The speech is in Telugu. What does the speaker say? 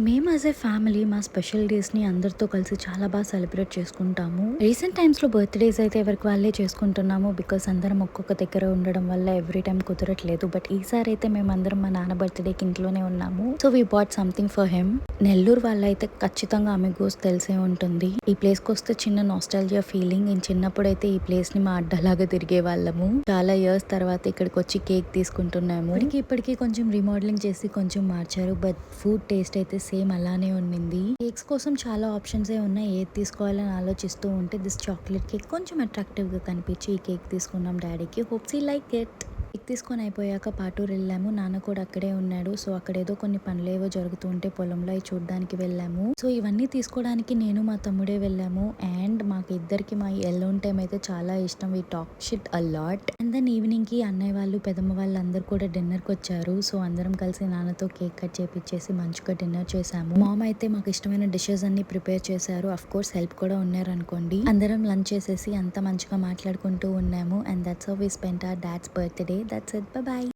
మేము యాజ్ ఏ ఫ్యామిలీ మా స్పెషల్ డేస్ని అందరితో కలిసి చాలా బాగా సెలబ్రేట్ చేసుకుంటాము. రీసెంట్ టైమ్స్లో బర్త్డేస్ అయితే ఎవరికి వాళ్ళే చేసుకుంటున్నాము. బికాస్ అందరం ఒక్కొక్క దగ్గర ఉండడం వల్ల ఎవ్రీ టైం కుదరట్లేదు. బట్ ఈసారి అయితే మేమందరం మా నాన్న బర్త్డేకి ఇంట్లోనే ఉన్నాము. So we bought something for him. Nellore వాళ్ళైతే ఖచ్చితంగా అమిగోస్ తెలిసే ఉంటుంది. ఈ ప్లేస్కి వస్తే చిన్న నాస్టాలజియా ఫీలింగ్. చిన్నప్పుడైతే ఈ ప్లేస్ ని మా అడ్డలాగా తిరిగే వాళ్ళము. చాలా ఇయర్స్ తర్వాత ఇక్కడికి వచ్చి కేక్ తీసుకుంటున్నాము. ఇప్పటికీ కొంచెం రీమోడలింగ్ చేసి కొంచెం మార్చారు. బట్ ఫుడ్ టేస్ట్ అయితే సేమ్ అలానే ఉండింది. కేక్స్ కోసం చాలా ఆప్షన్స్ ఉన్నాయి. ఏది తీసుకోవాలని ఆలోచిస్తూ ఉంటే దిస్ చాక్లెట్ కేక్ కొంచెం అట్రాక్టివ్ గా కనిపించి ఈ కేక్ తీసుకున్నాం డాడీకి. Hopes he like it. Cake తీసుకొని అయిపోయాక పాటూరు వెళ్ళాము. నాన్న కూడా అక్కడే ఉన్నాడు. సో అక్కడ ఏదో కొన్ని పనులు ఏవో జరుగుతూ ఉంటే పొలంలో అవి చూడడానికి వెళ్ళాము. సో ఇవన్నీ తీసుకోవడానికి నేను మా తమ్ముడే వెళ్ళాము. అండ్ మాకు ఇద్దరికి మా ఎల్లోన్ టైం అయితే చాలా ఇష్టం. We talk shit a lot. And then evening కి అన్నయ్య వాళ్ళు పెద్దమ్మ వాళ్ళు అందరు కూడా డిన్నర్ కి వచ్చారు. సో అందరం కలిసి నాన్నతో కేక్ కట్ చేపించేసి మంచిగా డిన్నర్ చేసాము. మామ్ అయితే మాకు ఇష్టమైన డిషెస్ అన్ని ప్రిపేర్ చేశారు. అఫ్ కోర్స్ హెల్ప్ కూడా ఉన్నారు అనుకోండి. అందరం లంచ్ చేసేసి అంత మంచిగా మాట్లాడుకుంటూ ఉన్నాము. And that's how we spent our dad's birthday. That's it. Bye bye.